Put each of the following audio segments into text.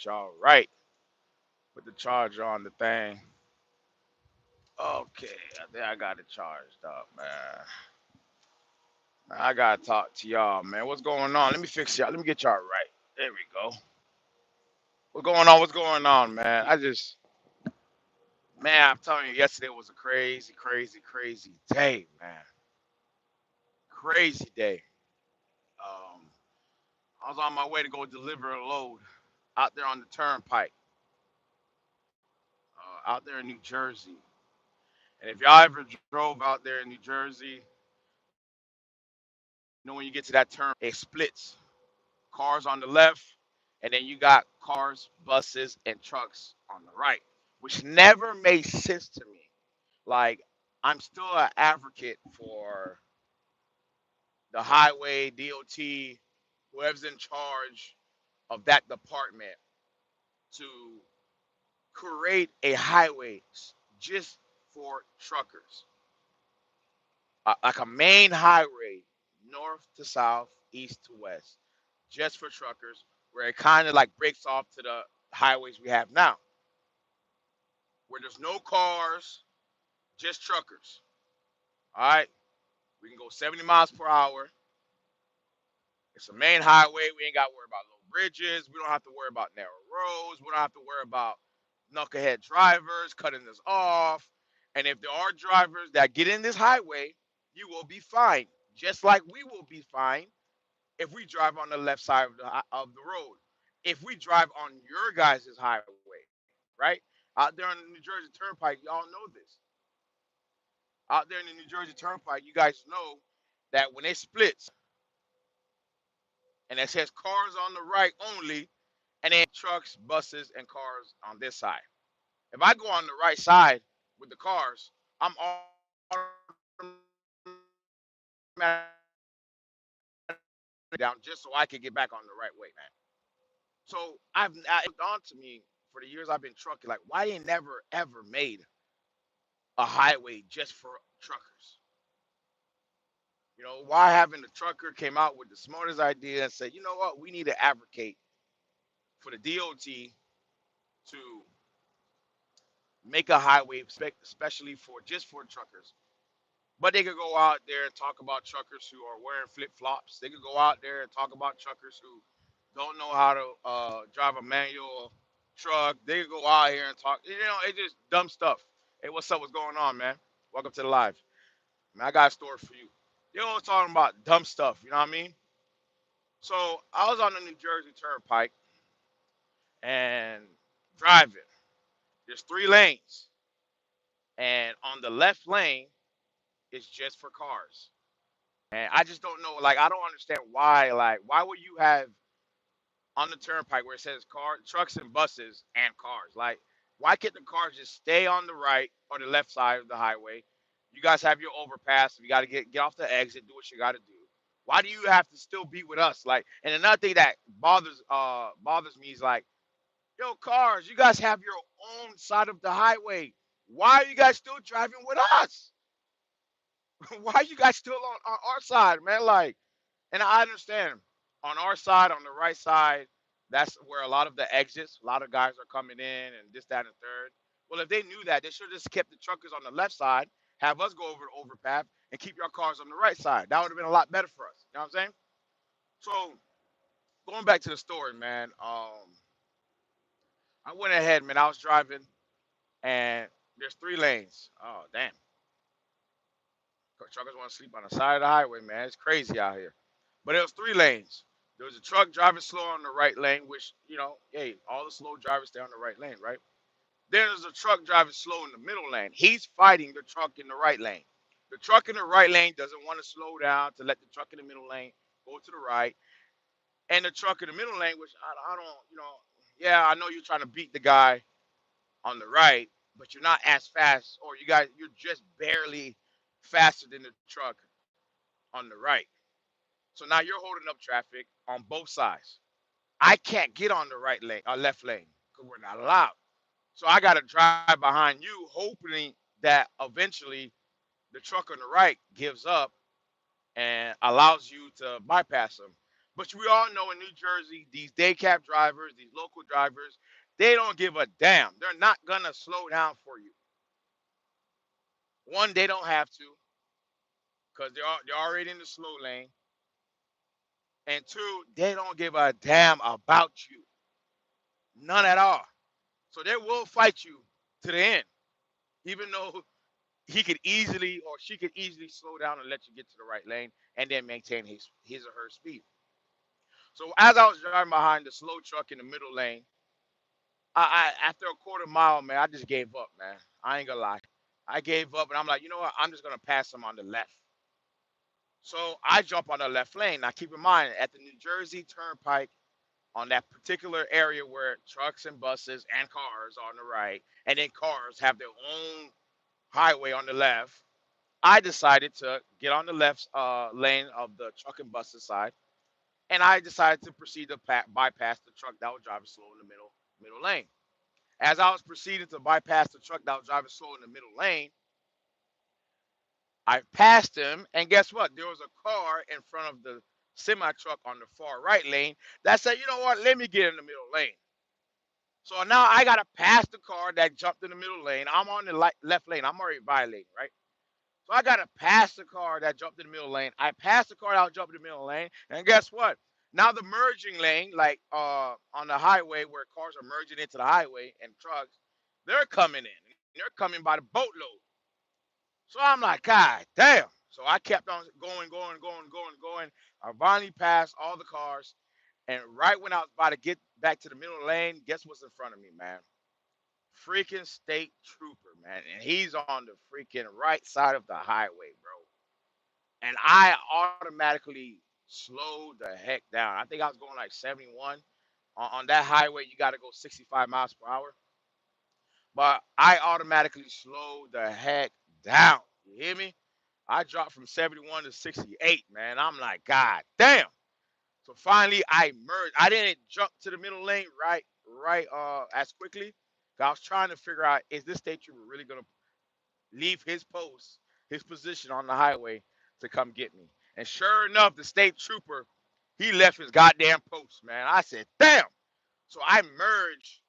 get y'all right. Put the charger on the thing. Okay, I think I got it charged up, man. I gotta talk to y'all, man. What's going on? Let me fix y'all. Let me get y'all right. There we go. What's going on? What's going on, man? Man, I'm telling you, yesterday was a crazy, crazy, crazy day, man. Crazy day. Um, I was on my way to go deliver a load out there on the turnpike, out there in New Jersey. And if y'all ever drove out there in New Jersey, you know when you get to that turn, it splits. Cars on the left, and then you got cars, buses, and trucks on the right, which never made sense to me. Like, I'm still an advocate for the highway, DOT, whoever's in charge of that department to create a highway just for truckers, like a main highway, north to south, east to west, just for truckers, where it kind of like breaks off to the highways we have now, where there's no cars, just truckers. All right, we can go 70 miles per hour. It's a main highway. We ain't got to worry about low bridges. We don't have to worry about narrow roads. We don't have to worry about knucklehead drivers cutting us off. And if there are drivers that get in this highway, you will be fine, just like we will be fine if we drive on the left side of the road. If we drive on your guys' highway, right? Out there on the New Jersey Turnpike, y'all know this. Out there in the New Jersey Turnpike, you guys know that when it splits and it says cars on the right only, and then trucks, buses, and cars on this side. If I go on the right side with the cars, I'm automatically down just so I can get back on the right way, man. So it dawned to me for the years I've been trucking, like why they never ever made a highway just for truckers. You know, why haven't the trucker came out with the smartest idea and said, you know what, we need to advocate for the DOT to make a highway, especially for just for truckers. But they could go out there and talk about truckers who are wearing flip flops. They could go out there and talk about truckers who don't know how to drive a manual truck. They could go out here and talk. You know, it's just dumb stuff. Hey, what's up? What's going on, man? Welcome to the live. Man, I got a story for you. They always talking about dumb stuff. You know what I mean? So I was on the New Jersey Turnpike and driving. There's three lanes, and on the left lane is just for cars. And I just don't know. Like, I don't understand why. Like, why would you have on the turnpike where it says car, trucks and buses and cars? Like, why can't the cars just stay on the right or the left side of the highway? You guys have your overpass. You got to get off the exit, do what you got to do. Why do you have to still be with us? Like, and another thing that bothers me is like, yo, cars, you guys have your own side of the highway. Why are you guys still driving with us? Why are you guys still on our side, man? Like, and I understand on our side, on the right side, that's where a lot of the exits, a lot of guys are coming in and this, that, and the third. Well, if they knew that, they should have just kept the truckers on the left side, have us go over the overpath, and keep your cars on the right side. That would have been a lot better for us. You know what I'm saying? So going back to the story, man. I went ahead, man. I was driving, and there's three lanes. Oh, damn. Truckers want to sleep on the side of the highway, man. It's crazy out here. But it was three lanes. There was a truck driving slow on the right lane, which, you know, hey, all the slow drivers stay on the right lane, right? Then there's a truck driving slow in the middle lane. He's fighting the truck in the right lane. The truck in the right lane doesn't want to slow down to let the truck in the middle lane go to the right. And the truck in the middle lane, which I don't, you know, yeah, I know you're trying to beat the guy on the right, but you're not as fast, or you're just barely faster than the truck on the right. So now you're holding up traffic on both sides. I can't get on the right lane or left lane because we're not allowed. So I got to drive behind you, hoping that eventually the truck on the right gives up and allows you to bypass them. But we all know in New Jersey, these day cab drivers, these local drivers, they don't give a damn. They're not gonna slow down for you. One, they don't have to, because they're already in the slow lane. And two, they don't give a damn about you. None at all. So they will fight you to the end, even though he could easily or she could easily slow down and let you get to the right lane and then maintain his or her speed. So as I was driving behind the slow truck in the middle lane, I after a quarter mile, man, I just gave up, man. I ain't gonna lie. I gave up and I'm like, you know what? I'm just gonna pass him on the left. So I jump on the left lane. Now keep in mind at the New Jersey Turnpike on that particular area where trucks and buses and cars are on the right, and then cars have their own highway on the left. I decided to get on the left lane of the truck and buses side, and I decided to proceed to bypass the truck that was driving slow in the middle lane. As I was proceeding to bypass the truck that was driving slow in the middle lane, I passed him, and guess what? There was a car in front of the semi truck on the far right lane that said, you know what? Let me get in the middle lane. So now I gotta pass the car that jumped in the middle lane. I'm on the left lane. I'm already violating, right? So I gotta pass the car that jumped in the middle lane. I passed the car that jumped in the middle lane, and guess what? Now the merging lane, like on the highway where cars are merging into the highway and trucks, they're coming in. They're coming by the boatload. So I'm like, God damn. So I kept on going. I finally passed all the cars, and right when I was about to get back to the middle lane, guess what's in front of me, man? Freaking state trooper, man, and he's on the freaking right side of the highway, bro. And I automatically slowed the heck down. I think I was going like 71. On that highway, you got to go 65 miles per hour. But I automatically slowed the heck down. You hear me? I dropped from 71 to 68, man. I'm like, God damn. So finally, I merged. I didn't jump to the middle lane right as quickly. I was trying to figure out, is this state trooper really gonna leave his post, his position on the highway to come get me? And sure enough, the state trooper, he left his goddamn post, man. I said, damn. So I merged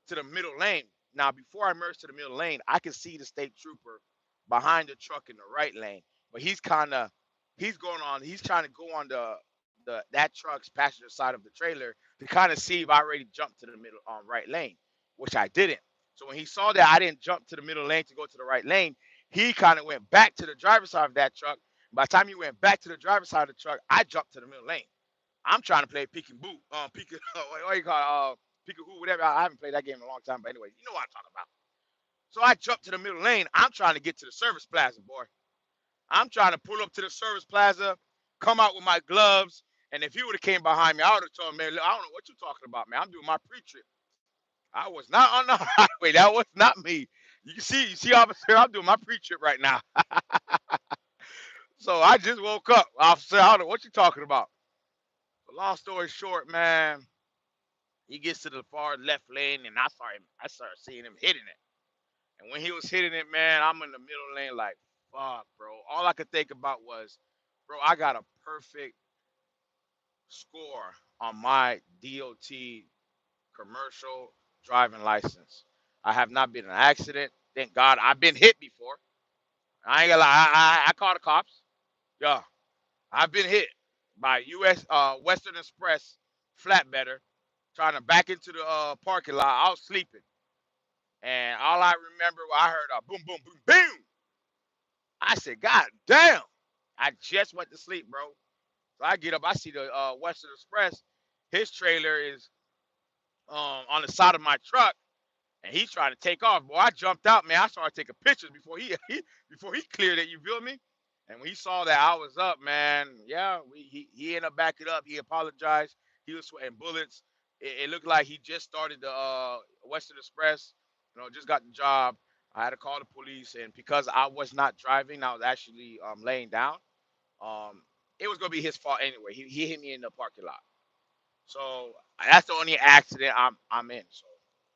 to the middle lane. Now, before I merged to the middle lane, I could see the state trooper behind the truck in the right lane, but he's going on. He's trying to go on the that truck's passenger side of the trailer to kind of see if I already jumped to the middle right lane, which I didn't. So when he saw that I didn't jump to the middle lane to go to the right lane, he kind of went back to the driver's side of that truck. By the time he went back to the driver's side of the truck, I jumped to the middle lane. I'm trying to play peek and boot, peek, what do you call it, peek and who, whatever. I haven't played that game in a long time, but anyway, you know what I'm talking about. So I jumped to the middle lane. I'm trying to get to the service plaza, boy. I'm trying to pull up to the service plaza, come out with my gloves, and if he would have came behind me, I would have told him, man, I don't know what you're talking about, man. I'm doing my pre-trip. I was not on the highway. That was not me. You see, officer, I'm doing my pre-trip right now. So I just woke up. Officer, I don't know what you're talking about. But long story short, man, he gets to the far left lane, and I started seeing him hitting it. And when he was hitting it, man, I'm in the middle lane like, fuck, bro. All I could think about was, bro, I got a perfect score on my DOT commercial driving license. I have not been in an accident. Thank God. I've been hit before. I ain't gonna lie. I called the cops. Yeah, I've been hit by US Western Express flatbedder trying to back into the parking lot. I was sleeping, and all I remember, I heard a boom, boom, boom, boom. I said, God damn. I just went to sleep, bro. So I get up, I see the Western Express. His trailer is on the side of my truck, and he's trying to take off. Boy, I jumped out, man. I started taking pictures before before he cleared it. You feel me? And when he saw that I was up, man, yeah, he ended up backing up. He apologized. He was sweating bullets. It looked like he just started the Western Express. Just got the job. I had to call the police, and because I was not driving, I was actually laying down. Um, it was gonna be his fault anyway. He hit me in the parking lot. So that's the only accident I'm in. So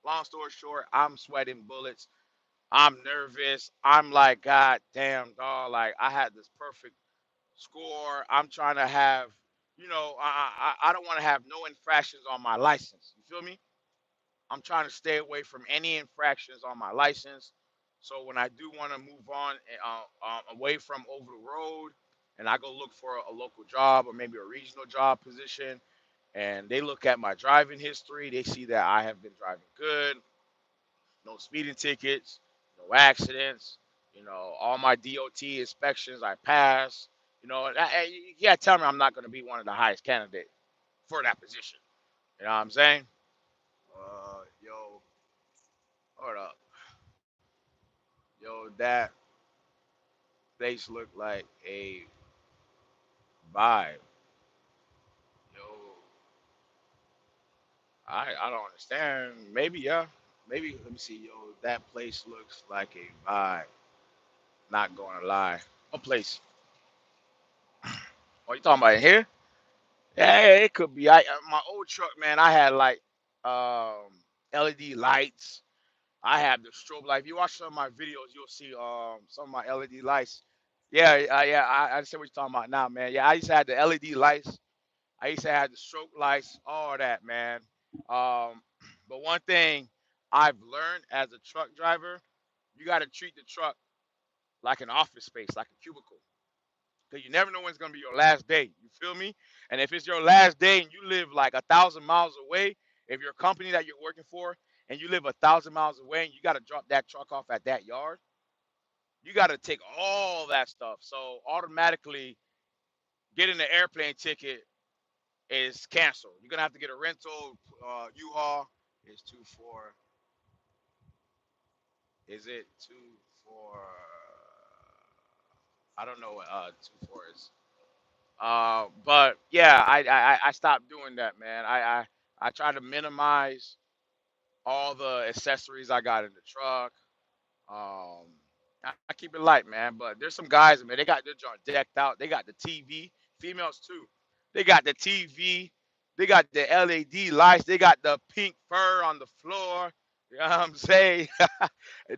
long story short, I'm sweating bullets. I'm nervous. I'm like, God damn, dog. Like I had this perfect score. I'm trying to have I don't want to have no infractions on my license. You feel me? I'm trying to stay away from any infractions on my license. So when I do want to move on away from over the road, and I go look for a local job or maybe a regional job position, and they look at my driving history, they see that I have been driving good, no speeding tickets, no accidents, all my DOT inspections I pass. You can't tell me I'm not going to be one of the highest candidates for that position. You know what I'm saying? Yo, hold up. Yo, that place looked like a vibe. Yo, I don't understand. Maybe yeah. Maybe let me see. Yo, that place looks like a vibe. Not gonna lie. What place? What you talking about in here? Yeah, it could be. My old truck, man. I had like um LED lights. I have the strobe light. If you watch some of my videos, you'll see some of my LED lights. Yeah, yeah. I understand what you're talking about now, man. Yeah, I used to have the LED lights. I used to have the stroke lights, all that, man. But one thing I've learned as a truck driver, you got to treat the truck like an office space, like a cubicle, because you never know when it's gonna be your last day. You feel me? And if it's your last day and you live like 1,000 miles away, if your company that you're working for and you live 1,000 miles away and you got to drop that truck off at that yard, you got to take all that stuff. So automatically getting the airplane ticket is canceled. You're gonna have to get a rental. U-Haul is 2 4. Is it 2 4? I don't know what 2 4 is. But yeah, I stopped doing that, man. I try to minimize all the accessories I got in the truck. Um, I keep it light, man. But there's some guys, man. They got their joint decked out. They got the TV. Females too. They got the TV. They got the LED lights. They got the pink fur on the floor. You know what I'm saying?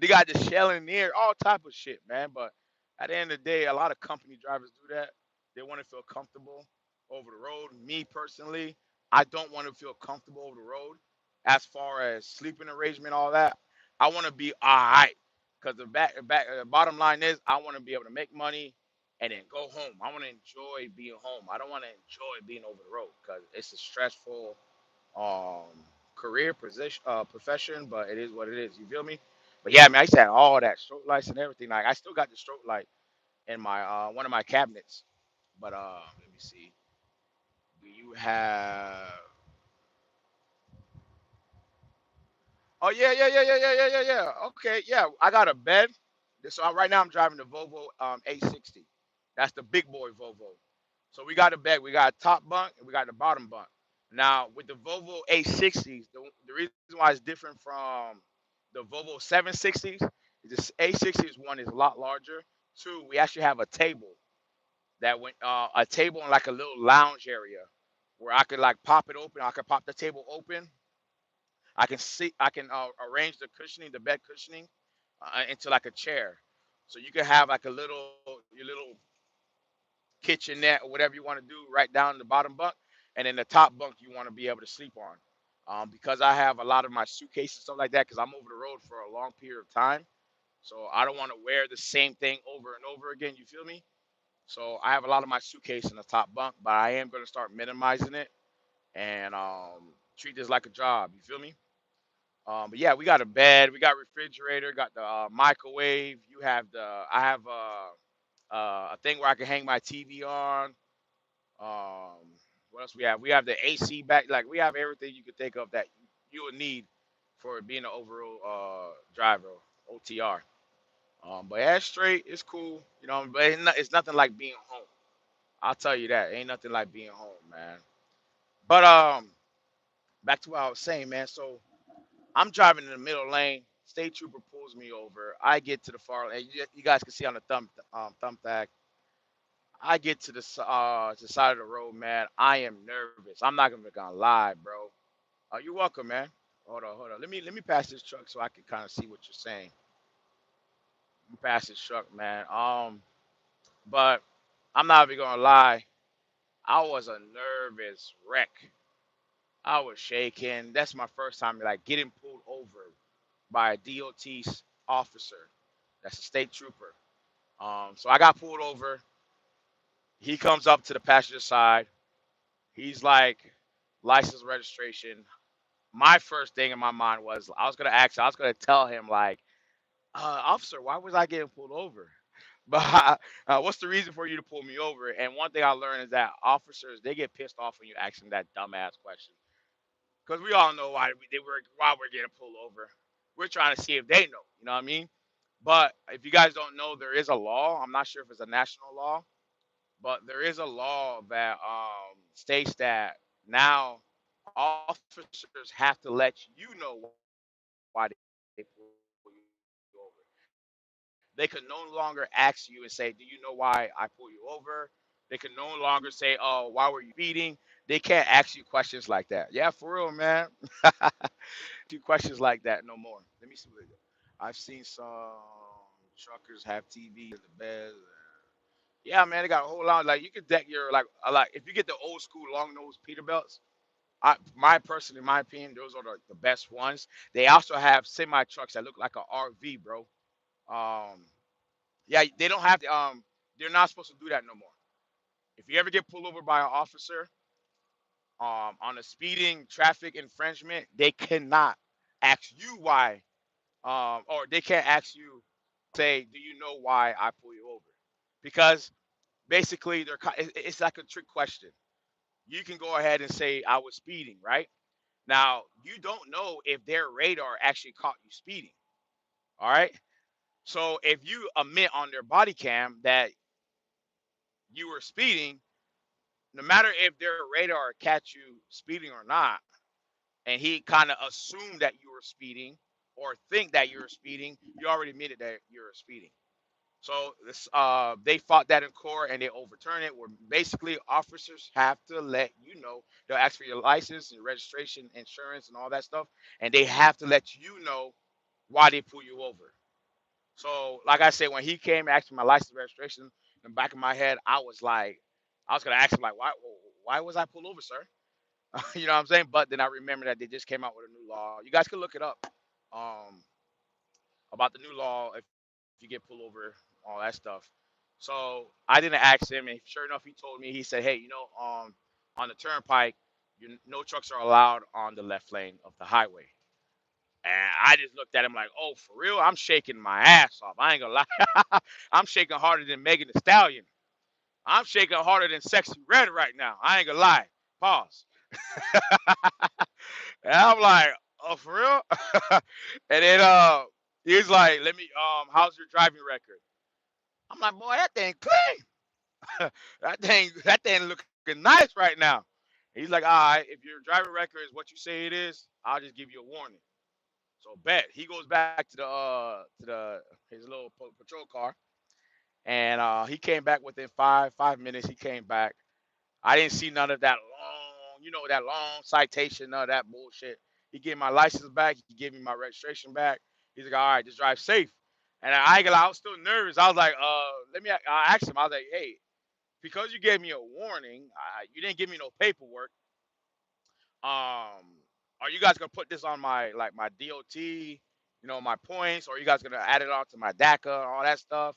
They got the shell in the air. All type of shit, man. But at the end of the day, a lot of company drivers do that. They want to feel comfortable over the road. Me personally, I don't want to feel comfortable over the road. As far as sleeping arrangement, all that, I want to be all right. Because the bottom line is, I want to be able to make money and then go home. I want to enjoy being home. I don't want to enjoy being over the road because it's a stressful um, career position, profession. But it is what it is. You feel me? But yeah, I mean, I used to have all that stroke lights and everything. Like I still got the stroke light in my one of my cabinets. But let me see. Do you have? Oh yeah, yeah, yeah, yeah, yeah, yeah, yeah, yeah. Okay, yeah. I got a bed. So right now I'm driving the Volvo A60. That's the big boy Volvo. So we got a bed. We got a top bunk and we got the bottom bunk. Now with the Volvo A60s, the reason why it's different from the Volvo 760s is this A60s one is a lot larger. Two, we actually have a table that went a table in like a little lounge area where I could like pop it open. I could pop the table open. I can arrange the cushioning, the bed cushioning, into like a chair. So you can have like your little kitchenette or whatever you want to do right down in the bottom bunk, and then the top bunk you want to be able to sleep on. Because I have a lot of my suitcases and stuff like that, because I'm over the road for a long period of time, so I don't want to wear the same thing over and over again. You feel me? So I have a lot of my suitcase in the top bunk, but I am going to start minimizing it and treat this like a job. You feel me? But yeah, we got a bed, we got refrigerator, got the microwave. I have a thing where I can hang my TV on. Um, what else we have? We have the AC back. Like we have everything you could think of that you would need for being an overall driver, OTR. But yeah, it's straight. It's cool, But it's nothing like being home. I'll tell you that. Ain't nothing like being home, man. But back to what I was saying, man. So I'm driving in the middle lane. State trooper pulls me over. I get to the far lane. You guys can see on the thumbtack. I get to the side of the road, man. I am nervous. I'm not gonna lie, bro. You're welcome, man. Hold on. Let me pass this truck so I can kind of see what you're saying. Let me pass this truck, man. But I'm not even gonna lie. I was a nervous wreck. I was shaking. That's my first time like getting pulled over by a DOT officer. That's a state trooper. So I got pulled over. He comes up to the passenger side. He's like, license registration. My first thing in my mind was I was gonna tell him like, officer, why was I getting pulled over? But what's the reason for you to pull me over? And one thing I learned is that officers they get pissed off when you ask them that dumbass question because we all know why we're getting pulled over. We're trying to see if they know. You know what I mean? But if you guys don't know, there is a law. I'm not sure if it's a national law, but there is a law that states that now officers have to let you know why they pull you over. They can no longer ask you and say, "Do you know why I pull you over?" They can no longer say, "Oh, why were you speeding?" They can't ask you questions like that. Yeah, for real, man. They can't ask you questions like that no more. Let me see what they do. I've seen some truckers have TVs in the beds. Yeah, man, they got a whole lot. Like you could deck your like if you get the old school long nose Peterbilts. My personally, in my opinion, those are the best ones. They also have semi trucks that look like a RV, bro. Um, yeah, they don't have the they're not supposed to do that no more. If you ever get pulled over by an officer on a speeding traffic infringement, they cannot ask you why or they can't ask you say, "Do you know why I pull you over?" Because basically it's like a trick question. You can go ahead and say I was speeding, right? Now, you don't know if their radar actually caught you speeding. All right. So if you admit on their body cam that you were speeding, no matter if their radar catch you speeding or not, and he kind of assumed that you were speeding or think that you're speeding, you already admitted that you're speeding. So they fought that in court and they overturned it. Where basically officers have to let you know they'll ask for your license and registration, insurance, and all that stuff, and they have to let you know why they pull you over. So, like I said, when he came and asked me my license registration, in the back of my head, I was gonna ask him like, why was I pulled over, sir? You know what I'm saying? But then I remember that they just came out with a new law. You guys can look it up um, about the new law if you get pulled over, all that stuff. So I didn't ask him, and sure enough, he told me. He said, "Hey, on the turnpike, no trucks are allowed on the left lane of the highway." And I just looked at him like, "Oh, for real?" I'm shaking my ass off. I ain't gonna lie. I'm shaking harder than Megan the Stallion. I'm shaking harder than Sexy Red right now. I ain't gonna lie. Pause. And I'm like, "Oh, for real?" And then he's like, "Let me how's your driving record?" I'm like, "Boy, that thing clean. That thing looking nice right now." He's like, "All right, if your driving record is what you say it is, I'll just give you a warning." So bet he goes back to the his little patrol car, and he came back within five minutes. He came back. I didn't see none of that long, that long citation, none of that bullshit. He gave my license back. He gave me my registration back. He's like, "All right, just drive safe." And I ain't gonna lie, I was still nervous. I was like, let me. I asked him. I was like, "Hey, because you gave me a warning, you didn't give me no paperwork. Are you guys gonna put this on my like my DOT, my points, or are you guys gonna add it on to my DACA and all that stuff?"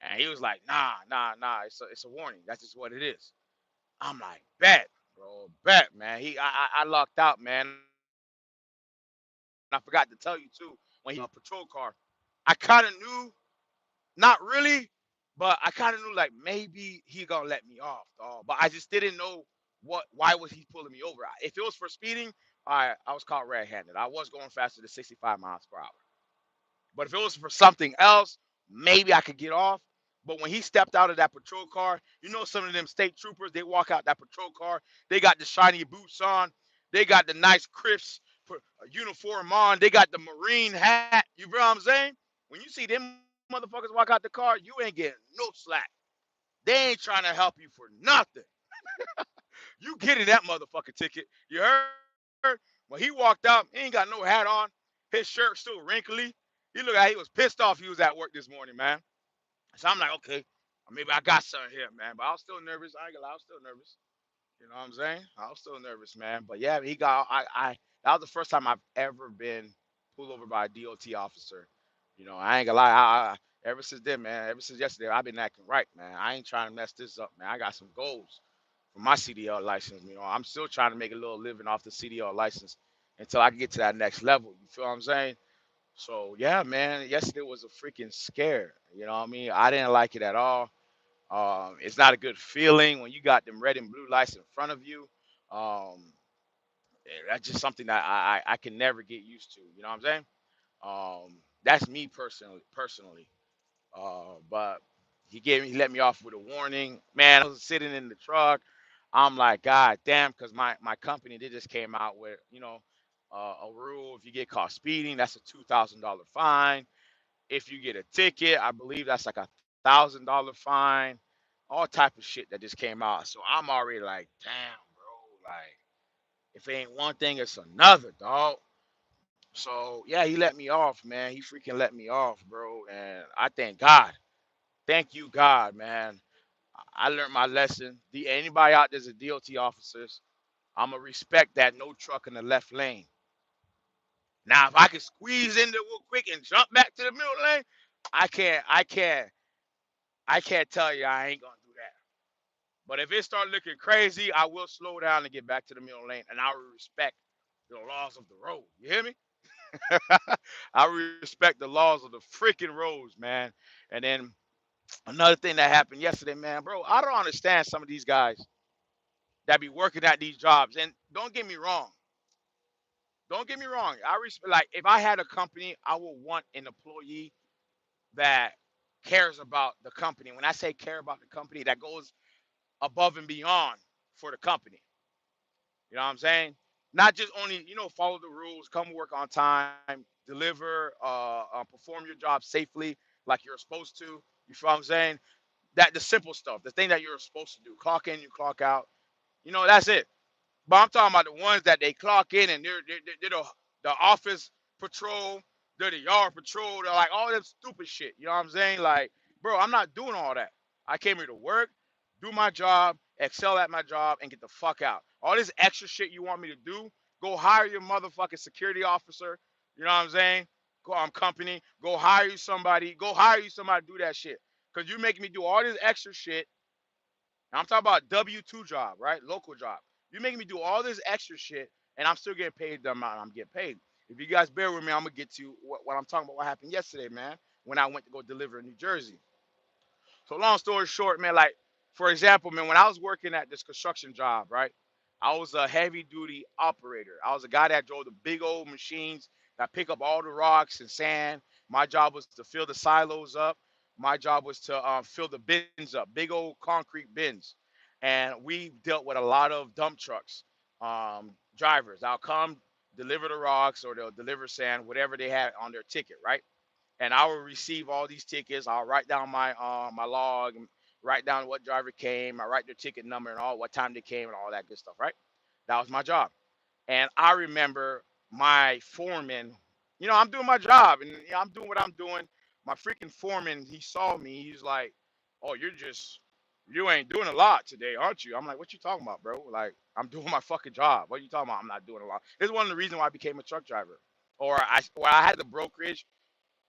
And he was like, "Nah, nah, nah. It's a warning. That's just what it is." I'm like, "Bet, bro, bet, man." I lucked out, man. I forgot to tell you too. When he gave me my patrol car, I kind of knew, not really, but I kind of knew like maybe he gonna let me off, dog. But I just didn't know why was he pulling me over. If it was for speeding, I was caught red-handed. I was going faster than 65 miles per hour. But if it was for something else, maybe I could get off. But when he stepped out of that patrol car, some of them state troopers, they walk out that patrol car, they got the shiny boots on, they got the nice crisp uniform on, they got the Marine hat. You know what I'm saying? When you see them motherfuckers walk out the car, you ain't getting no slack. They ain't trying to help you for nothing. You getting that motherfucking ticket. You heard? When he walked out, he ain't got no hat on. His shirt still wrinkly. He looked like he was pissed off he was at work this morning, man. So I'm like, okay, maybe I got something here, man. But I was still nervous. I ain't gonna lie, I was still nervous. You know what I'm saying? I was still nervous, man. But yeah, he got. That was the first time I've ever been pulled over by a DOT officer. You know, I ain't gonna lie. Ever since then, man, ever since yesterday, I've been acting right, man. I ain't trying to mess this up, man. I got some goals for my CDL license. You know, I'm still trying to make a little living off the CDL license until I can get to that next level. You feel what I'm saying? So yeah, man. Yesterday was a freaking scare. You know what I mean? I didn't like it at all. It's not a good feeling when you got them red and blue lights in front of you. Um, that's just something that I can never get used to. You know what I'm saying? That's me personally. But he let me off with a warning. Man, I was sitting in the truck. I'm like, God damn, because my company they just came out with a rule. If you get caught speeding, that's a $2,000 fine. If you get a ticket, I believe that's like $1,000 fine. All type of shit that just came out. So I'm already like, damn, bro. Like, if it ain't one thing, it's another, dog. So yeah, he let me off, man. He freaking let me off, bro. And I thank God. Thank you, God, man. I learned my lesson. Anybody out there's a DOT officers, I'ma respect that no truck in the left lane. Now, if I can squeeze in there real quick and jump back to the middle lane, I can't tell you I ain't gonna do that. But if it start looking crazy, I will slow down and get back to the middle lane, and I will respect the laws of the road. You hear me? I respect the laws of the freaking roads, man. And then another thing that happened yesterday, man, bro, I don't understand some of these guys that be working at these jobs. And don't get me wrong. Don't get me wrong. I respect, like, if I had a company, I would want an employee that cares about the company. When I say care about the company, that goes above and beyond for the company. You know what I'm saying? Not just only, follow the rules, come work on time, deliver, perform your job safely like you're supposed to. You feel what I'm saying? That the simple stuff, the thing that you're supposed to do. Clock in, you clock out. That's it. But I'm talking about the ones that they clock in and they're the office patrol, they're the yard patrol, they're like all that stupid shit. You know what I'm saying? Like, bro, I'm not doing all that. I came here to work, do my job, excel at my job, and get the fuck out. All this extra shit you want me to do, go hire your motherfucking security officer. You know what I'm saying? Go company, go hire you somebody to do that shit. Cause you making me do all this extra shit. Now I'm talking about W-2 job, right? Local job. You're making me do all this extra shit, and I'm still getting paid the amount I'm getting paid. If you guys bear with me, I'm gonna get to what I'm talking about. What happened yesterday, man? When I went to go deliver in New Jersey. So long story short, man, like for example, man, when I was working at this construction job, right? I was a heavy duty operator. I was a guy that drove the big old machines that pick up all the rocks and sand. My job was to fill the silos up. My job was to fill the bins up, big old concrete bins. And we dealt with a lot of dump trucks, drivers. I'll come deliver the rocks or they'll deliver sand, whatever they had on their ticket, right? And I will receive all these tickets. I'll write down my log, and write down what driver came. I write their ticket number and all what time they came and all that good stuff. Right? That was my job. And I remember my foreman. I'm doing my job and I'm doing what I'm doing. My freaking foreman, he saw me. He's like, "Oh, you ain't doing a lot today, aren't you?" I'm like, "What you talking about, bro? Like, I'm doing my fucking job. What are you talking about? I'm not doing a lot." This is one of the reasons why I became a truck driver, or I had the brokerage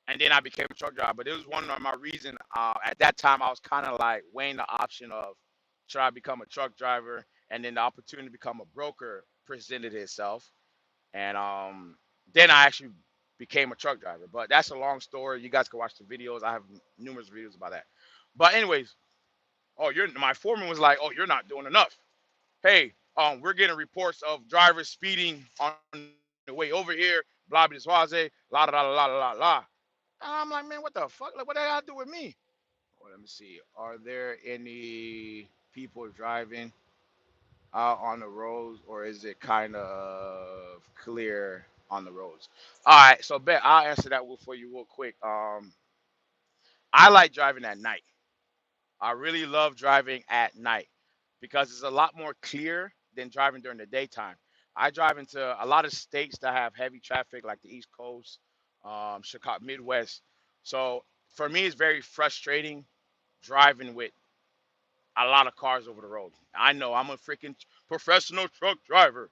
and then I became a truck driver. But it was one of my reasons. At that time, I was kind of like weighing the option of should I become a truck driver, and then the opportunity to become a broker presented itself, and then I actually became a truck driver. But that's a long story. You guys can watch the videos. I have numerous videos about that. But anyways, my foreman was like, "Oh, you're not doing enough. Hey, we're getting reports of drivers speeding on the way over here. Blah blah blah, la la la la la la." I'm like, man, what the fuck? Like, what that got to do with me? Well, let me see. Are there any people driving out on the roads, or is it kind of clear on the roads? All right, so bet I'll answer that for you real quick. I like driving at night. I really love driving at night because it's a lot more clear than driving during the daytime. I drive into a lot of states that have heavy traffic, like the East Coast, Chicago, Midwest. So for me, it's very frustrating driving with a lot of cars over the road. I know I'm a freaking professional truck driver.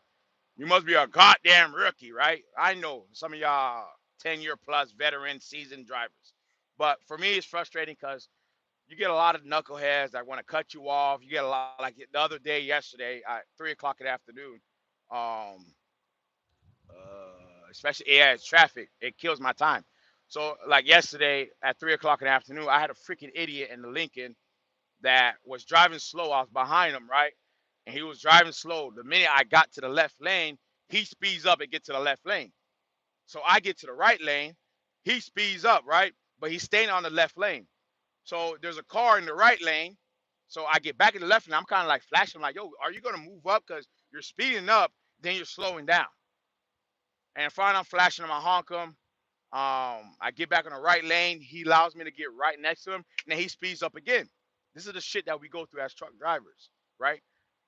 You must be a goddamn rookie, right? I know some of y'all 10-year plus veteran seasoned drivers. But for me, it's frustrating because you get a lot of knuckleheads that want to cut you off. You get a lot, like the other day, yesterday, at 3 o'clock in the afternoon. Um, Especially yeah, it's traffic. It kills my time. So like yesterday at 3 o'clock in the afternoon, I had a freaking idiot in the Lincoln that was driving slow. I was behind him, right? And he was driving slow. The minute I got to the left lane, he speeds up and get to the left lane. So I get to the right lane, he speeds up, right? But he's staying on the left lane. So there's a car in the right lane. So I get back in the left lane. I'm kind of like flashing, like, yo, are you gonna move up? Because you're speeding up, then you're slowing down. And finally I'm flashing him, I honk him. I get back on the right lane. He allows me to get right next to him, and then he speeds up again. This is the shit that we go through as truck drivers, right?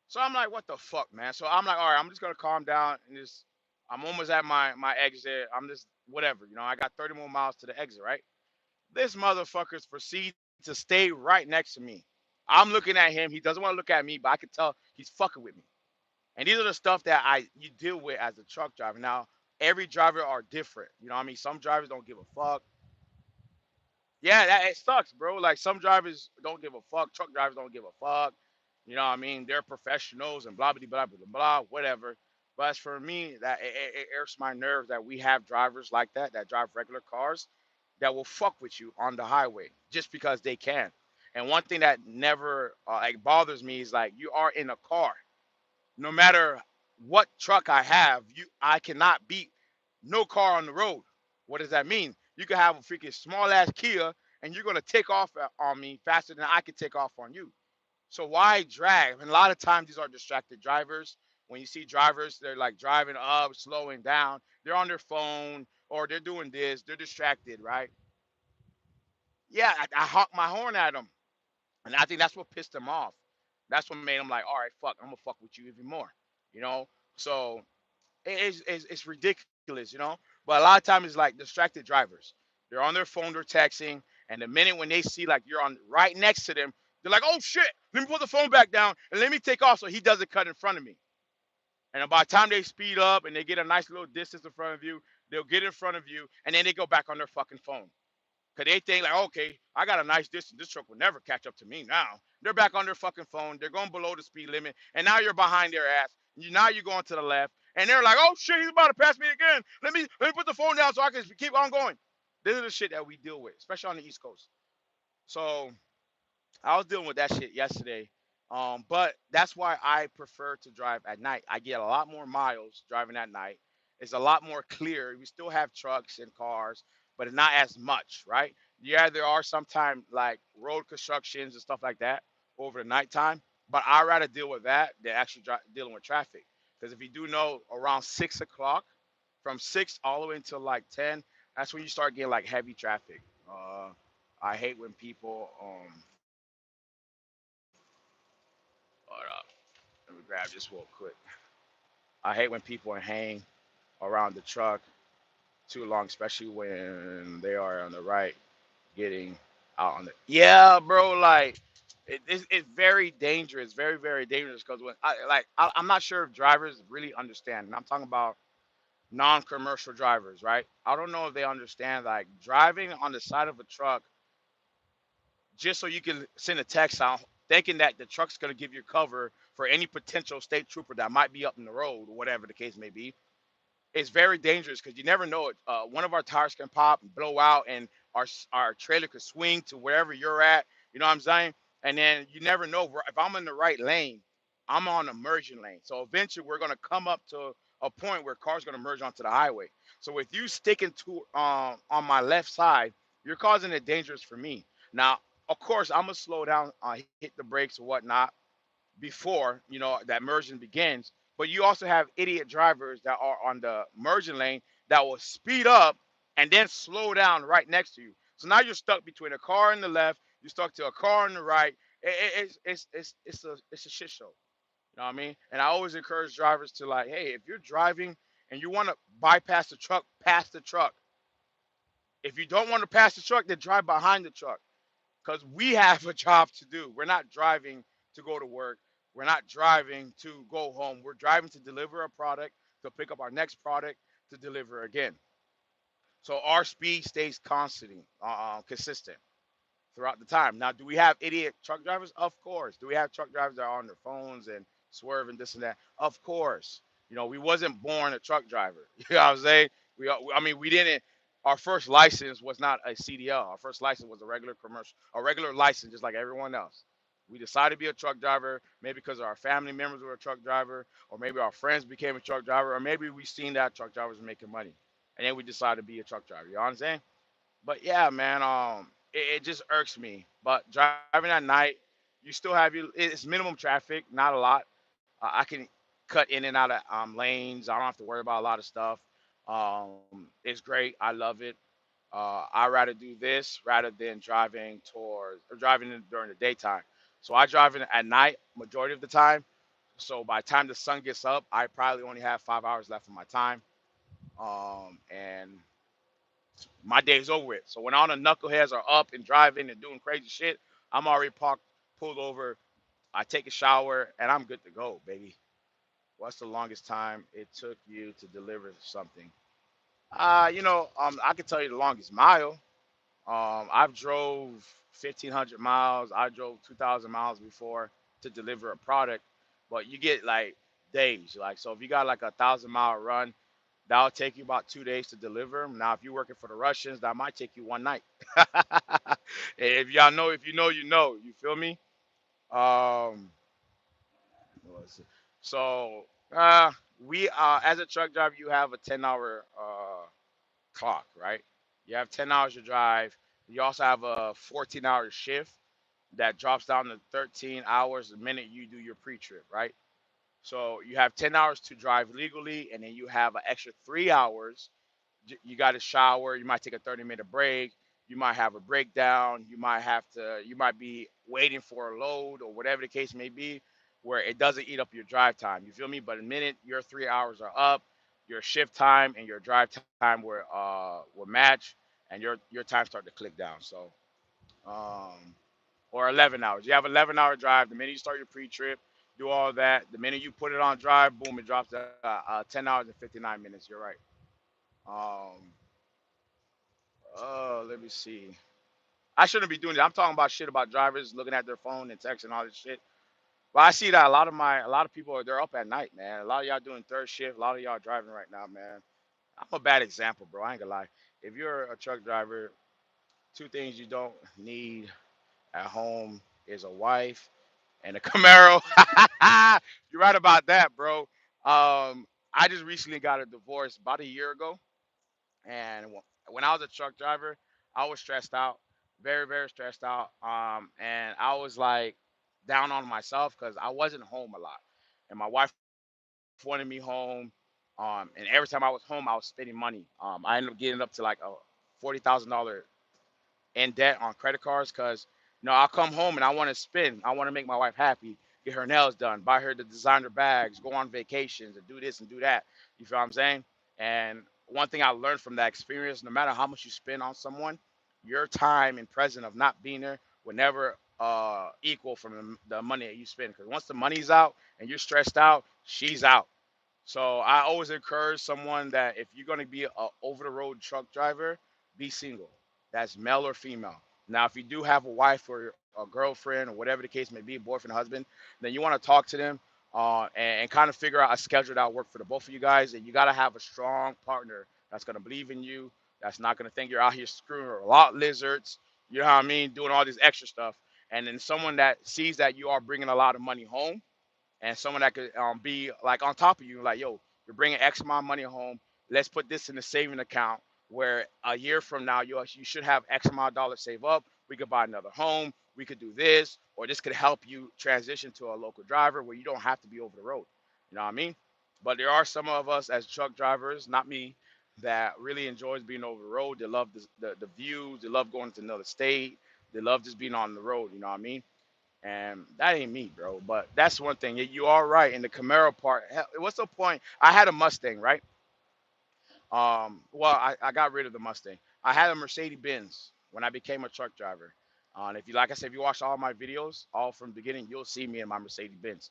So I'm like, what the fuck, man? So I'm like, all right, I'm just gonna calm down and just. I'm almost at my exit. I'm just whatever, I got 30 more miles to the exit, right? This motherfucker's proceed to stay right next to me. I'm looking at him. He doesn't want to look at me, but I can tell he's fucking with me. And these are the stuff that you deal with as a truck driver. Now, every driver are different. You know what I mean? Some drivers don't give a fuck. Yeah, that it sucks, bro. Like some drivers don't give a fuck. Truck drivers don't give a fuck. You know what I mean? They're professionals and blah blah blah blah blah whatever. But as for me, that it irks my nerves that we have drivers like that drive regular cars that will fuck with you on the highway just because they can. And one thing that never like bothers me is like you are in a car no matter what truck I have, I cannot beat no car on the road. What does that mean? You can have a freaking small ass Kia and you're gonna take off on me faster than I can take off on you. So why drag? And a lot of times these are distracted drivers. When you see drivers, they're like driving up, slowing down, they're on their phone or they're doing this, they're distracted, right? Yeah, I honk my horn at them. And I think that's what pissed him off. That's what made him like, all right, fuck, I'm gonna fuck with you even more. You know? So it's ridiculous. But a lot of times it's like distracted drivers. They're on their phone, they're texting, and the minute when they see like you're on right next to them, they're like, oh shit, let me put the phone back down and let me take off so he doesn't cut in front of me. And by the time they speed up and they get a nice little distance in front of you, they'll get in front of you and then they go back on their fucking phone. Cause they think like, okay, I got a nice distance. This truck will never catch up to me now. They're back on their fucking phone. They're going below the speed limit, and now you're behind their ass. Now you're going to the left, and they're like, oh shit, he's about to pass me again. Let me put the phone down so I can keep on going. This is the shit that we deal with, especially on the East Coast. So I was dealing with that shit yesterday. But that's why I prefer to drive at night. I get a lot more miles driving at night. It's a lot more clear. We still have trucks and cars, but it's not as much, right? Yeah, there are sometimes like road constructions and stuff like that over the nighttime, but I rather deal with that than actually dealing with traffic. Because if you do know, around 6 o'clock, from 6 all the way until like 10, that's when you start getting like heavy traffic. I hate when people hold up. Let me grab this real quick. I hate when people hang around the truck too long, especially when they are on the right, getting out on the. Yeah, bro. Like, it's very dangerous, very very dangerous. Because I'm not sure if drivers really understand. And I'm talking about non-commercial drivers, right? I don't know if they understand like driving on the side of a truck just so you can send a text out thinking that the truck's going to give you cover for any potential state trooper that might be up in the road or whatever the case may be. It's very dangerous because you never know it. One of our tires can pop and blow out, and our trailer could swing to wherever you're at. You know what I'm saying? And then you never know if I'm in the right lane, I'm on a merging lane. So eventually we're gonna come up to a point where cars gonna merge onto the highway. So with you sticking to on my left side, you're causing it dangerous for me. Now, of course, I'm gonna slow down, hit the brakes or whatnot before that merging begins. But you also have idiot drivers that are on the merging lane that will speed up and then slow down right next to you. So now you're stuck between a car on the left, you're stuck to a car on the right. It's a shit show. You know what I mean? And I always encourage drivers to like, hey, if you're driving and you want to bypass the truck, pass the truck. If you don't want to pass the truck, then drive behind the truck because we have a job to do. We're not driving to go to work. We're not driving to go home. We're driving to deliver a product, to pick up our next product, to deliver again. So our speed stays consistent throughout the time. Now, do we have idiot truck drivers? Of course. Do we have truck drivers that are on their phones and swerving this and that? Of course. You know, we wasn't born a truck driver. You know what I'm saying? I mean, we didn't. Our first license was not a CDL. Our first license was a regular commercial, a regular license, just like everyone else. We decided to be a truck driver, maybe because our family members were a truck driver, or maybe our friends became a truck driver, or maybe we seen that truck drivers were making money, and then we decided to be a truck driver. You know what I'm saying? But yeah, man, it just irks me. But driving at night, you still have it's minimum traffic, not a lot. I can cut in and out of lanes. I don't have to worry about a lot of stuff. It's great. I love it. I rather do this rather than driving towards or driving during the daytime. So I drive in at night majority of the time. So by the time the sun gets up, I probably only have 5 hours left of my time. And my day's over with. So when all the knuckleheads are up and driving and doing crazy shit, I'm already parked, pulled over. I take a shower, and I'm good to go, baby. What's the longest time it took you to deliver something? I can tell you the longest mile. I've drove 1,500 miles. I drove 2,000 miles before to deliver a product, but you get like days. Like so, if you got like 1,000 mile run, that'll take you about 2 days to deliver 'em. Now, if you're working for the Russians, that might take you one night. If y'all know, if you know, you know. You feel me? Um, let's see. So, uh, we as a truck driver, you have a 10-hour clock, right? You have 10 hours to drive. You also have a 14-hour shift that drops down to 13 hours the minute you do your pre-trip, right? So you have 10 hours to drive legally, and then you have an extra 3 hours. You got to shower. You might take a 30-minute break. You might have a breakdown. You might be waiting for a load or whatever the case may be, where it doesn't eat up your drive time. You feel me? But the minute your 3 hours are up, your shift time and your drive time will match, and your time start to click down. So or 11 hours. You have 11-hour drive. The minute you start your pre-trip, do all that. The minute you put it on drive, boom, it drops to 10 hours and 59 minutes. You're right. Um, let me see. I shouldn't be doing that. I'm talking about shit about drivers looking at their phone and text and all this shit. But I see that a lot of people they're up at night, man. A lot of y'all doing third shift. A lot of y'all driving right now, man. I'm a bad example, bro. I ain't gonna lie. If you're a truck driver, two things you don't need at home is a wife and a Camaro. You're right about that, bro. I just recently got a divorce about a year ago, and when I was a truck driver, I was stressed out, very, very stressed out. And I was like down on myself because I wasn't home a lot, and my wife wanted me home. And every time I was home, I was spending money. I ended up getting up to like a $40,000 in debt on credit cards because I'll come home and I want to spend. I want to make my wife happy, get her nails done, buy her the designer bags, go on vacations, and do this and do that. You feel what I'm saying? And one thing I learned from that experience: no matter how much you spend on someone, your time and present of not being there will never equal from the money that you spend. Because once the money's out and you're stressed out, she's out. So I always encourage someone that if you're going to be a over the road truck driver, be single. That's male or female. Now, if you do have a wife or a girlfriend or whatever the case may be, boyfriend, husband, then you want to talk to them and kind of figure out a schedule that will work for the both of you guys. And you got to have a strong partner that's going to believe in you, that's not going to think you're out here screwing a lot lizards, you know what I mean, doing all this extra stuff. And then someone that sees that you are bringing a lot of money home and someone that could be like on top of you, like, yo, you're bringing X amount of money home. Let's put this in a saving account where a year from now you should have X amount of dollars saved up. We could buy another home. We could do this, or this could help you transition to a local driver where you don't have to be over the road. You know what I mean? But there are some of us as truck drivers, not me, that really enjoys being over the road. They love the views. They love going to another state. They love just being on the road. You know what I mean? And that ain't me, bro. But that's one thing. You are right in the Camaro part. What's the point? I had a Mustang, right? Well, I got rid of the Mustang. I had a Mercedes Benz when I became a truck driver. And if you, like I said, if you watch all my videos, all from the beginning, you'll see me in my Mercedes Benz.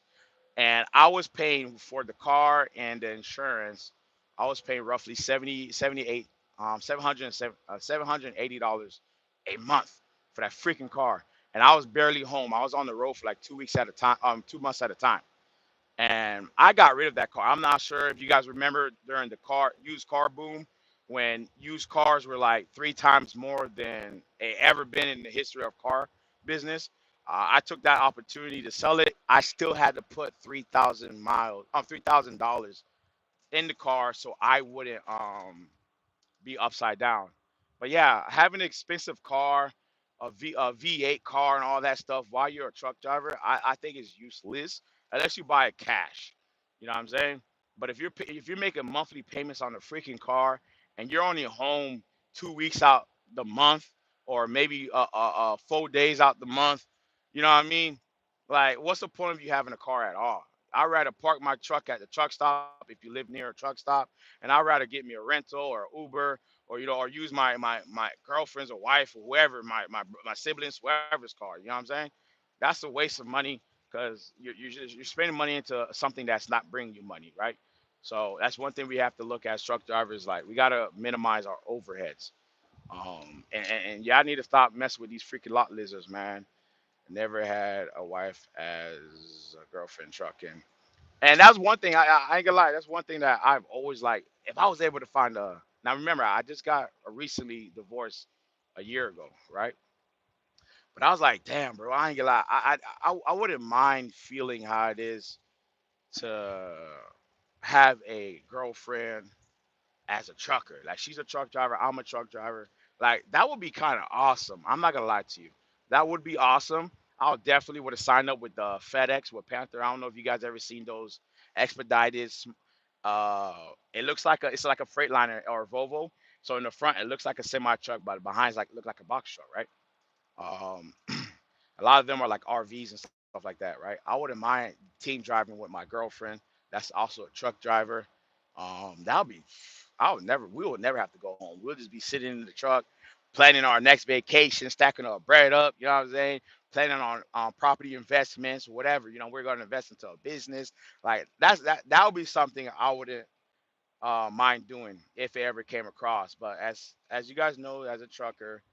And I was paying for the car and the insurance. I was paying roughly 78, 780 dollars a month for that freaking car. And I was barely home. I was on the road for like 2 weeks at a time, 2 months at a time. And I got rid of that car. I'm not sure if you guys remember during the car used car boom when used cars were like 3 times more than they ever been in the history of car business. I took that opportunity to sell it. I still had to put 3,000 miles, $3,000 in the car so I wouldn't be upside down. But yeah, having an expensive car, a V8 car, and all that stuff while you're a truck driver, I think is useless unless you buy it cash. You know what I'm saying? But if you're making monthly payments on a freaking car and you're only home 2 weeks out the month, or maybe 4 days out the month, you know what I mean? Like, what's the point of you having a car at all? I'd rather park my truck at the truck stop if you live near a truck stop, and I'd rather get me a rental or Uber, or or use my girlfriend's or wife or whoever, my siblings, whoever's car. You know what I'm saying? That's a waste of money because you're spending money into something that's not bringing you money, right? So that's one thing we have to look at, truck drivers. Like, we gotta minimize our overheads. And y'all need to stop messing with these freaking lot lizards, man. Never had a wife as a girlfriend trucking. And that's one thing I ain't gonna lie. That's one thing that I've always like. If I was able to find a now, remember, I just got a recently divorced a year ago, right? But I was like, damn, bro, I ain't gonna lie. I wouldn't mind feeling how it is to have a girlfriend as a trucker. Like, she's a truck driver, I'm a truck driver. Like, that would be kind of awesome. I'm not gonna lie to you. That would be awesome. I would definitely would have signed up with FedEx with Panther. I don't know if you guys ever seen those expedited. Uh, it looks like it's like a Freightliner or a Volvo. So in the front it looks like a semi truck, but behind it's like look like a box truck, right? Um, a lot of them are like RVs and stuff like that, right? I wouldn't mind team driving with my girlfriend. That's also a truck driver. That would be, we would never have to go home. We'll just be sitting in the truck, planning our next vacation, stacking our bread up. You know what I'm saying? Planning on property investments, whatever. We're going to invest into a business. Like, that would be something I wouldn't mind doing if it ever came across. But as you guys know, as a trucker,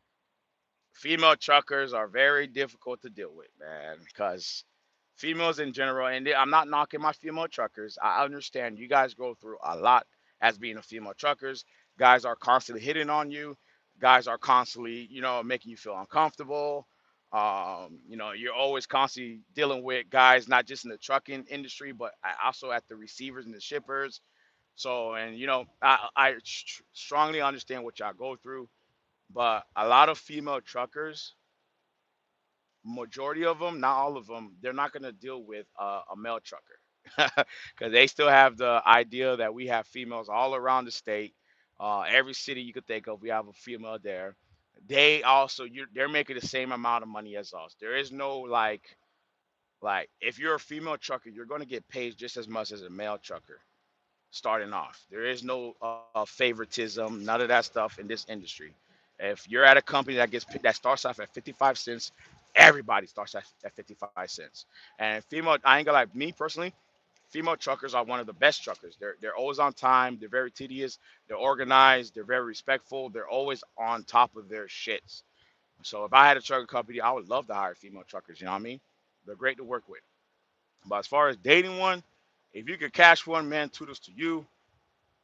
female truckers are very difficult to deal with, man, because females in general, and I'm not knocking my female truckers. I understand you guys go through a lot as being a female truckers. Guys are constantly hitting on you. Guys are constantly, making you feel uncomfortable. You're always constantly dealing with guys, not just in the trucking industry, but also at the receivers and the shippers. So, and I strongly understand what y'all go through, but a lot of female truckers, majority of them, not all of them, they're not going to deal with a male trucker because they still have the idea that we have females all around the state. Every city you could think of, we have a female there. They also, they're making the same amount of money as us. There is no like if you're a female trucker, you're going to get paid just as much as a male trucker starting off. There is no favoritism, none of that stuff in this industry. If you're at a company that starts off at 55 cents, everybody starts at 55 cents. And female, I ain't gonna like me personally. Female truckers are one of the best truckers. They're always on time. They're very tedious. They're organized. They're very respectful. They're always on top of their shits. So if I had a trucking company, I would love to hire female truckers. You know what I mean? They're great to work with. But as far as dating one, if you could cash one, man, kudos to you.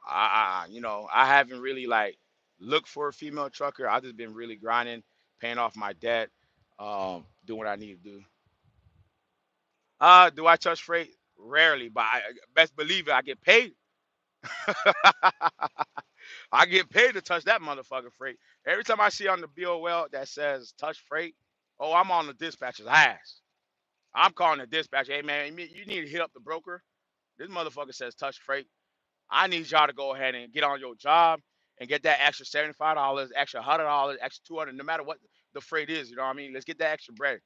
I haven't really like looked for a female trucker. I just been really grinding, paying off my debt, doing what I need to do. Do I touch freight? Rarely, but best believe it, I get paid. I get paid to touch that motherfucking freight. Every time I see on the BOL that says touch freight, oh, I'm on the dispatcher's ass. I'm calling the dispatcher. Hey man, you need to hit up the broker. This motherfucker says touch freight. I need y'all to go ahead and get on your job and get that extra $75, extra $100, extra 200, no matter what the freight is. You know what I mean? Let's get that extra bread.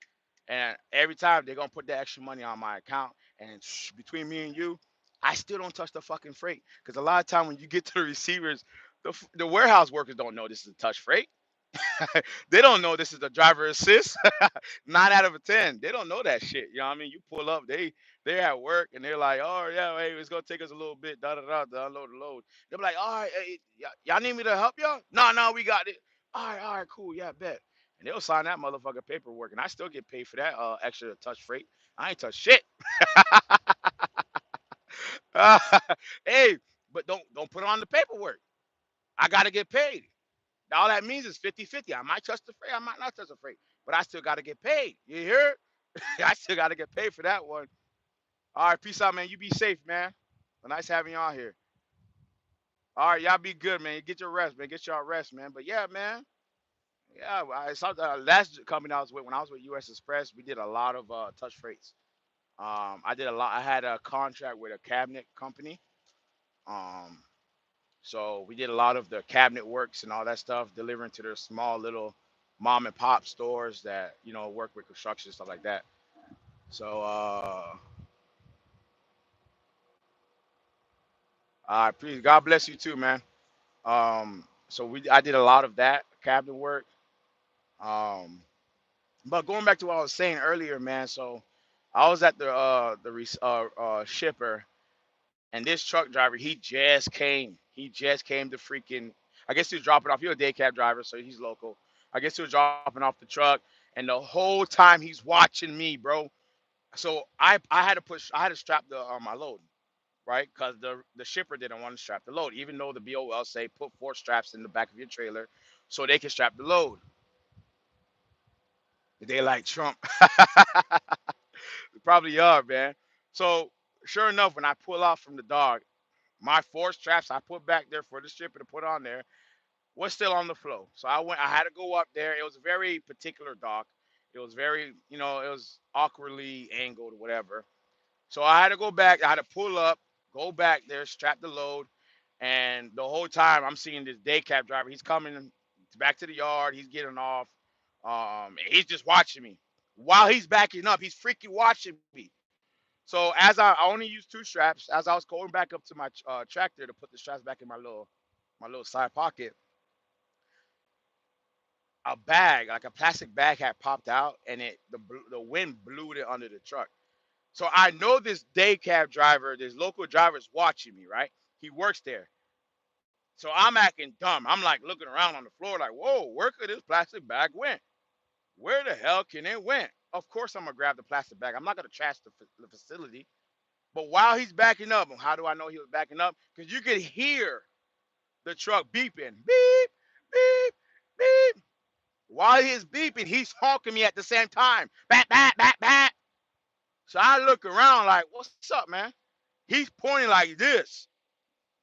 And every time they're gonna put that extra money on my account, and between me and you, I still don't touch the fucking freight because a lot of time when you get to the receivers, the warehouse workers don't know this is a touch freight. They don't know this is the driver assist. 9 out of 10. They don't know that shit. You know what I mean? You pull up, they're at work and they're like, oh yeah, hey, it's gonna take us a little bit, da da da, to unload the load. They're like, all right, hey, y'all need me to help y'all? No, no, we got it. All right, cool, yeah, bet. And they'll sign that motherfucker paperwork, and I still get paid for that extra touch freight. I ain't touch shit. Hey, but don't put on the paperwork. I gotta get paid. All that means is 50-50. I might touch the freight, I might not touch the freight, but I still gotta get paid. You hear? I still gotta get paid for that one. All right, peace out, man. You be safe, man. Nice having y'all here. All right, y'all be good, man. Get your rest, man. Get y'all rest, man. But yeah, man. Yeah, I saw the last company I was with when I was with U.S. Express. We did a lot of touch freights. I did a lot. I had a contract with a cabinet company. Um, So we did a lot of the cabinet works and all that stuff, delivering to their small little mom and pop stores that work with construction stuff like that. So please, God bless you too, man. So I did a lot of that cabinet work. Um, but going back to what I was saying earlier, man. So I was at the shipper, and this truck driver, he just came. He just came to freaking. I guess he was dropping off. He's a day cab driver, so he's local. I guess he was dropping off the truck, and the whole time he's watching me, bro. So I had to push. I had to strap my load, right? Because the shipper didn't want to strap the load, even though the BOL say put 4 straps in the back of your trailer, so they can strap the load. They like Trump. They probably are, man. So sure enough, when I pull out from the dog, my 4 straps I put back there for the shipper to put on there was still on the flow. So I had to go up there. It was a very particular dock. It was very, it was awkwardly angled, whatever. So I had to go back. I had to pull up, go back there, strap the load, and the whole time I'm seeing this day cab driver. He's coming back to the yard. He's getting off. And he's just watching me. While he's backing up, he's freaking watching me. So as I only used 2 straps, as I was going back up to my tractor to put the straps back in my little side pocket, a bag, like a plastic bag, had popped out, and the wind blew it under the truck. So I know this day cab driver, this local driver is watching me, right? He works there. So I'm acting dumb. I'm like looking around on the floor, like, whoa, where could this plastic bag went? Where the hell can it went? Of course I'm gonna grab the plastic bag. I'm not gonna trash the facility. But while he's backing up, how do I know he was backing up? Because you could hear the truck beeping, beep, beep, beep. While he's beeping, he's honking me at the same time. Bat, bat, bat, bat. So I look around like, what's up, man? He's pointing like this.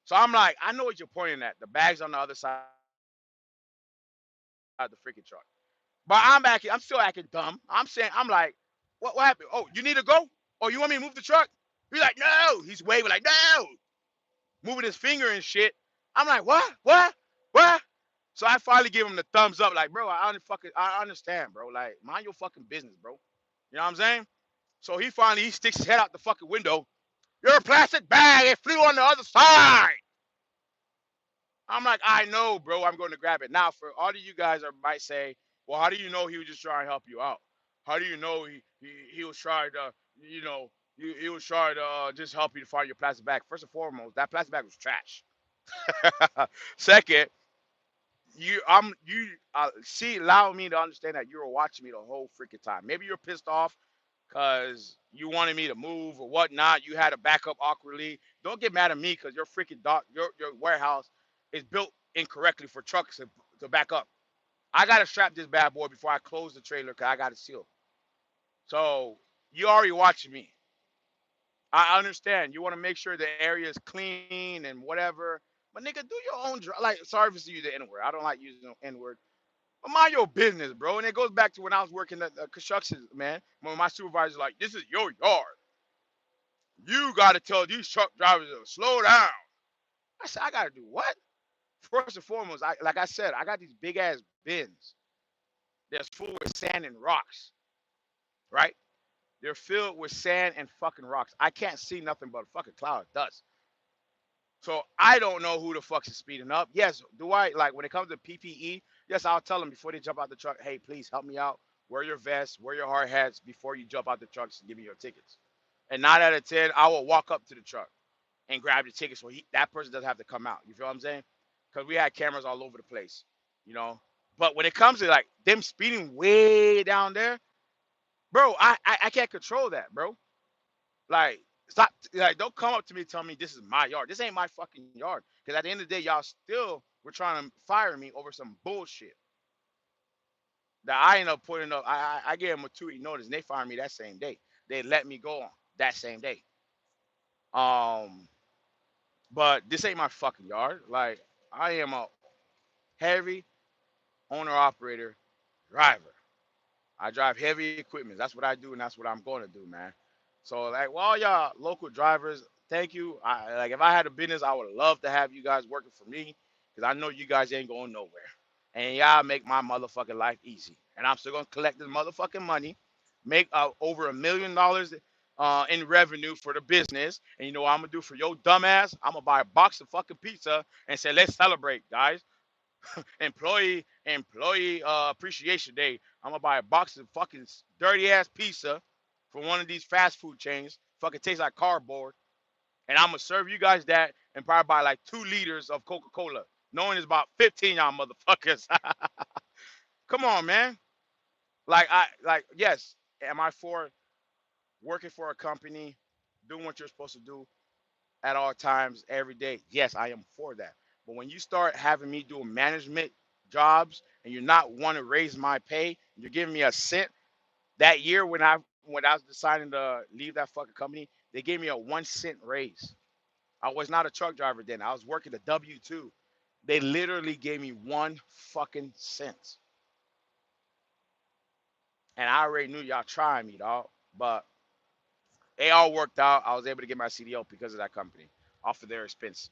So I'm like, I know what you're pointing at. The bag's on the other side of the freaking truck. But I'm still acting dumb. I'm like, what happened? Oh, you need to go? Oh, you want me to move the truck? He's like, no. He's waving like, no. Moving his finger and shit. I'm like, what? What? What? So I finally give him the thumbs up, like, bro, I understand, bro. Like, mind your fucking business, bro. You know what I'm saying? So he sticks his head out the fucking window. You're a plastic bag. It flew on the other side. I'm like, I know, bro. I'm going to grab it. Now, for all of you guys that might say, well, how do you know he was just trying to help you out? How do you know he was trying to, he was trying to just help you to find your plastic bag? First and foremost, that plastic bag was trash. Second, you see allow me to understand that you were watching me the whole freaking time. Maybe you're pissed off because you wanted me to move or whatnot. You had to back up awkwardly. Don't get mad at me because your freaking your warehouse is built incorrectly for trucks to back up. I gotta strap this bad boy before I close the trailer because I got it sealed. So you already watching me. I understand. You want to make sure the area is clean and whatever. But nigga, do your own. Like, sorry for using the N word. I don't like using the N word. But mind your business, bro. And it goes back to when I was working at construction, man. When my supervisor's like, "This is your yard. You got to tell these truck drivers to slow down." I said, "I got to do what?" First and foremost, like I said, I got these big ass bins that's full with sand and rocks, right? They're filled with sand and fucking rocks. I can't see nothing but a fucking cloud of dust. So I don't know who the fuck is speeding up. Yes, do I like when it comes to PPE? Yes, I'll tell them before they jump out the truck. Hey, please help me out. Wear your vest, wear your hard hats before you jump out the trucks and give me your tickets. And 9 out of 10, I will walk up to the truck and grab the tickets so that person doesn't have to come out. You feel what I'm saying? Because we had cameras all over the place, you know. But when it comes to like them speeding way down there, bro, I can't control that, bro. Like, stop. Like, don't come up to me and tell me this is my yard. This ain't my fucking yard. Because at the end of the day, y'all still were trying to fire me over some bullshit that I end up putting up. I gave them a 2 week notice, and they fired me that same day. They let me go on that same day. Um, but this ain't my fucking yard. Like, I am a heavy owner operator driver. I drive heavy equipment. That's what I do, and that's what I'm going to do, man. So, like, well, y'all local drivers, thank you. Like, if I had a business, I would love to have you guys working for me because I know you guys ain't going nowhere, and y'all make my motherfucking life easy. And I'm still gonna collect this motherfucking money, make over $1 million in revenue for the business. And you know what I'm gonna do for your dumbass? I'm gonna buy a box of fucking pizza and say, let's celebrate, guys. Employee appreciation day. I'm gonna buy a box of fucking dirty ass pizza from one of these fast food chains. Fucking tastes like cardboard. And I'm gonna serve you guys that and probably buy like 2 liters of Coca-Cola. Knowing it's about 15 y'all motherfuckers. Come on, man. Like yes, am I for working for a company, doing what you're supposed to do at all times, every day? Yes, I am for that. But when you start having me doing management jobs and you're not want to raise my pay, you're giving me a cent. That year when I was deciding to leave that fucking company, they gave me a 1 cent raise. I was not a truck driver then. I was working a W-2. They literally gave me 1 fucking cent. And I already knew y'all trying me, dog. But it all worked out. I was able to get my CDL because of that company off of their expense.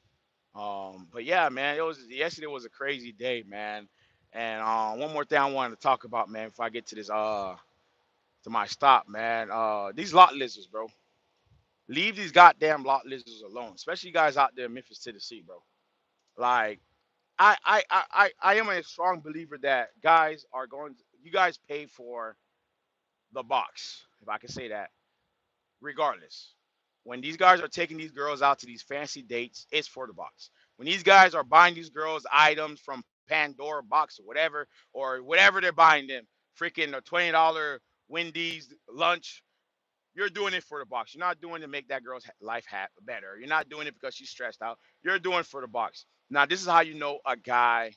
But yeah, man, it was yesterday was a crazy day, man. And one more thing I wanted to talk about, man, before I get to this to my stop, man. These lot lizards, bro. Leave these goddamn lot lizards alone, especially you guys out there in Memphis, Tennessee, bro. Like I am a strong believer that guys are going to, you guys pay for the box, if I can say that, regardless. When these guys are taking these girls out to these fancy dates, it's for the box. When these guys are buying these girls items from Pandora box or whatever they're buying them, freaking a $20 Wendy's lunch, you're doing it for the box. You're not doing it to make that girl's life better. You're not doing it because she's stressed out. You're doing it for the box. Now, this is how you know a guy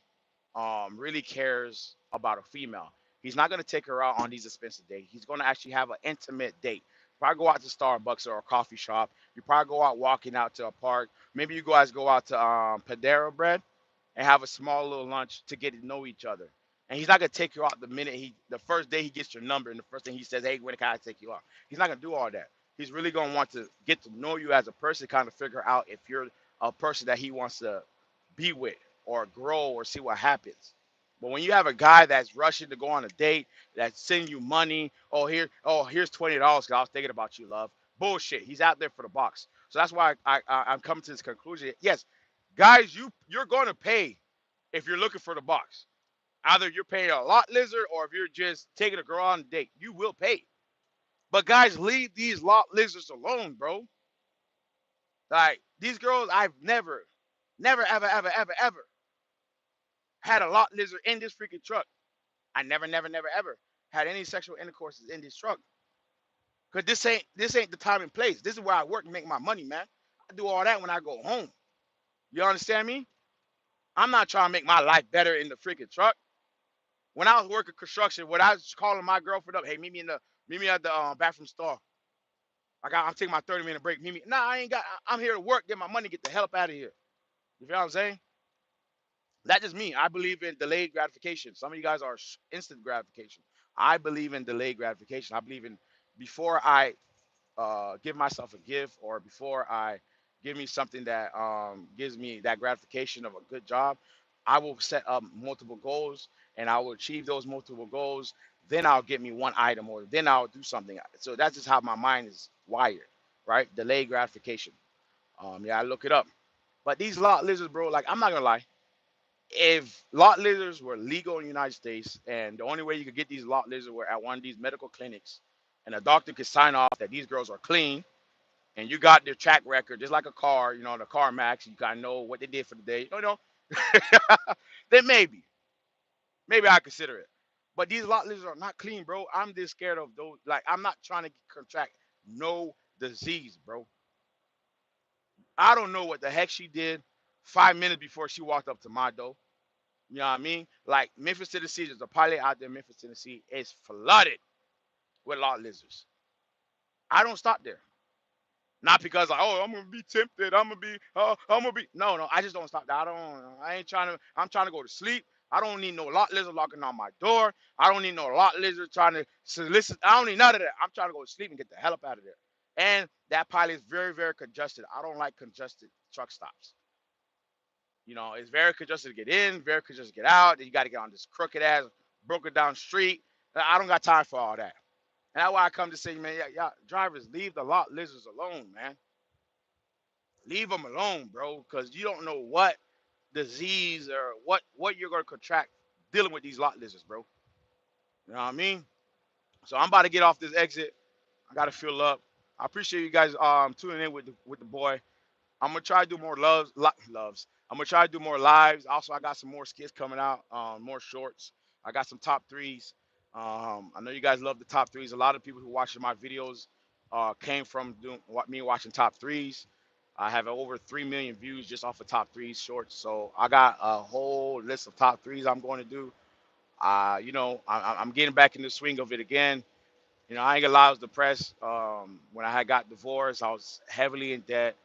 really cares about a female. He's not going to take her out on these expensive dates. He's going to actually have an intimate date. Probably go out to Starbucks or a coffee shop. You probably go out walking out to a park. Maybe you guys go out to Padero Bread and have a small little lunch to get to know each other. And he's not gonna take you out the first day he gets your number and the first thing he says, hey, when can I take you out? He's not gonna do all that. He's really gonna want to get to know you as a person, kind of figure out if you're a person that he wants to be with or grow or see what happens. But when you have a guy that's rushing to go on a date, that's sending you money, here's $20 because I was thinking about you, love. Bullshit. He's out there for the box. So that's why I'm coming to this conclusion. Yes, guys, you're going to pay if you're looking for the box. Either you're paying a lot lizard or if you're just taking a girl on a date, you will pay. But guys, leave these lot lizards alone, bro. Like these girls, I've never, ever had a lot lizard in this freaking truck. I never, ever had any sexual intercourses in this truck. Cause this ain't the time and place. This is where I work and make my money, man. I do all that when I go home. You understand me? I'm not trying to make my life better in the freaking truck. When I was working construction, when I was calling my girlfriend up, hey, meet me at the bathroom stall. I'm taking my 30-minute break. Meet me. Nah, I ain't got. I'm here to work, get my money, get the hell up out of here. You feel what I'm saying? That's just me. I believe in delayed gratification. Some of you guys are instant gratification. I believe in delayed gratification. I believe in before I give myself a gift or before I give me something that gives me that gratification of a good job, I will set up multiple goals and I will achieve those multiple goals. Then I'll get me one item or then I'll do something. So that's just how my mind is wired, right? Delayed gratification. Yeah, I look it up. But these lot lizards, bro, like I'm not gonna lie, if lot lizards were legal in the United States, and the only way you could get these lot lizards were at one of these medical clinics, and a doctor could sign off that these girls are clean, and you got their track record, just like a car, the car max, you kind of know what they did for the day, then maybe I consider it. But these lot lizards are not clean, bro. I'm just scared of those. Like I'm not trying to contract no disease, bro. I don't know what the heck she did 5 minutes before she walked up to my door. You know what I mean? Like Memphis, Tennessee, there's a pilot out there in Memphis, Tennessee. It's flooded with lot lizards. I don't stop there. Not because like, oh, I'm gonna be tempted. I'm gonna be. No, no. I just don't stop there. I don't. I ain't trying to. I'm trying to go to sleep. I don't need no lot lizard knocking on my door. I don't need no lot lizard trying to solicit. I don't need none of that. I'm trying to go to sleep and get the hell up out of there. And that pilot is very, very congested. I don't like congested truck stops. It's very congested to get in, very congested to get out. Then you got to get on this crooked ass, broken down street. I don't got time for all that. And that's why I come to say, man, yeah, drivers, leave the lot lizards alone, man. Leave them alone, bro, because you don't know what disease or what you're gonna contract dealing with these lot lizards, bro. You know what I mean? So I'm about to get off this exit. I gotta fill up. I appreciate you guys tuning in with the boy. I'm gonna try to do more loves. I'm gonna try to do more lives. Also, I got some more skits coming out, more shorts. I got some top threes. I know you guys love the top threes. A lot of people who watch my videos came from me watching top threes. I have over 3 million views just off of top threes shorts. So I got a whole list of top threes I'm going to do. I'm getting back in the swing of it again. I ain't gonna lie, I was depressed when I had got divorced. I was heavily in debt.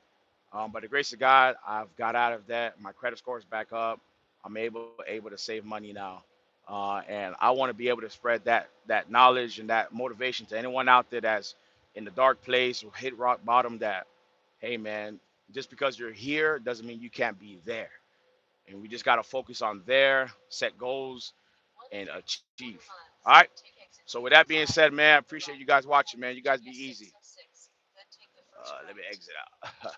By the grace of God, I've got out of that. My credit score is back up. I'm able to save money now, and I want to be able to spread that knowledge and that motivation to anyone out there that's in the dark place or hit rock bottom. That hey man, just because you're here doesn't mean you can't be there, and we just gotta focus on there, set goals, and achieve. All right. So with that being said, man, I appreciate you guys watching, man. You guys be easy. Let me exit out.